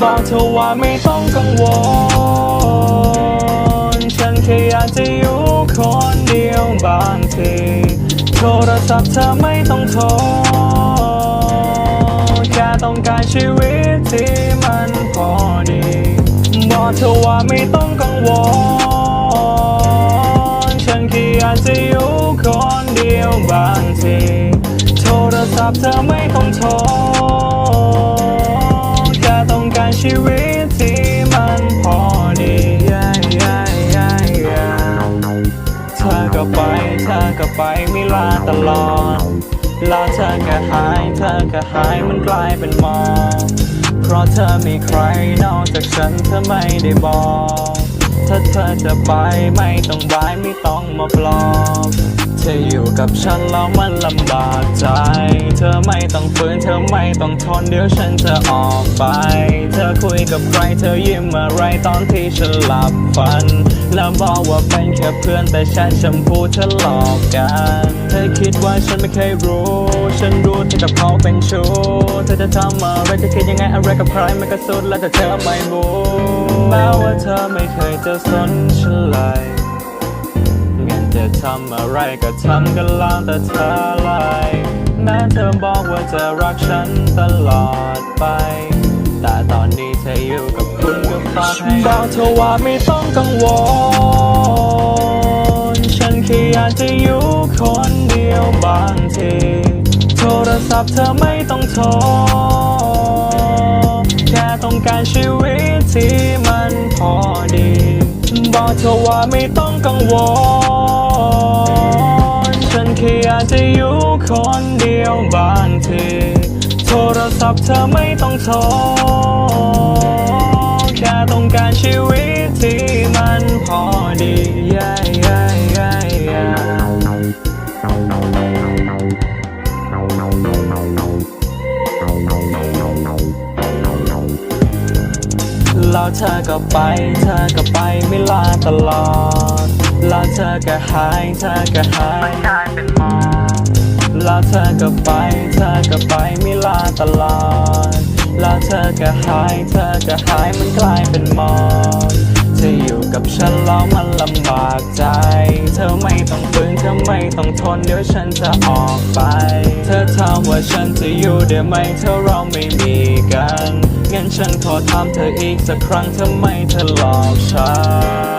บอกเธอว่าไม่ต้องกังวลฉันแค่อยากจะอยู่คนเดียวบางทีโทรศัพท์เธอไม่ต้องโทรแค่ต้องการชีวิตที่มันพอดีบอกเธอว่าไม่ต้องกังวลฉันแค่อยากจะอยู่คนเดียวบางทีโทรศัพท์เธอไม่ต้องโทรแค่ต้องการชีวิตที่มันพอดีเธอก็ไปไม่ลาตลอดแล้วเธอก็หายมันกลายเป็นหมอกเพราะเธอมีใครนอกจากฉันเธอไม่ได้บอกถ้าเธอจะไปไม่ต้องบายไม่ต้องมาปลอบเธออยู่กับฉันแล้วมันลำบากใจเธอไม่ต้องฝืนเธอไม่ต้องทนเดี๋ยวฉันจะออกไปเธอคุยกับใครเธอยิ้มอะไรตอนที่ฉันหลับฝันแล้วบอกว่าเป็นแค่เพื่อนแต่ฉันชมพูเธอหลอกกันเธอคิดว่าฉันไม่เคยรู้ฉันรู้ที่กับเขาเป็นชู้เธอจะทำอะไรจะคิดยังไงอะไรกับใครมันก็สุดแล้วแต่เธอไม่รู้แม้ว่าเธอไม่เคยจะสนฉันเลยงั้นจะทำอะไรก็ทำกันแล้วแต่เธอเลยแม้เธอบอกว่าจะรักฉันตลอดไปแต่ตอนนี้เธออยู่กับคุณก็ฝากให้บอกเธอว่าไม่ต้องกังวลฉันแค่อยากจะอยู่คนเดียวบางทีโทรศัพท์เธอไม่ต้องโทรแค่ต้องการชีวิตที่มันพอดีบอกเธอว่าไม่ต้องกังวลฉันแค่อยากจะอยู่คนเดียวบางทีโทรศัพท์เธอไม่ต้องโทรแค่ต้องการชีวิตที่มันพอดีแล้วเธอก็ไปไม่ลาตลอดแล้วเธอก็หายไม่กลายเป็นหมอกแล้วเธอก็ไปไม่ลาตลอดแล้วเธอก็หายมันกลายเป็นหมอกเธออยู่กับฉันแล้วมันลำบากใจเธอไม่ต้องฝืนเธอไม่ต้องทนเดี๋ยวฉันจะออกไปเธอถามว่าฉันจะอยู่ได้ไหมถ้าเราไม่มีกันงั้นฉันขอถามเธออีกสักครั้งทำไมเธอหลอกฉัน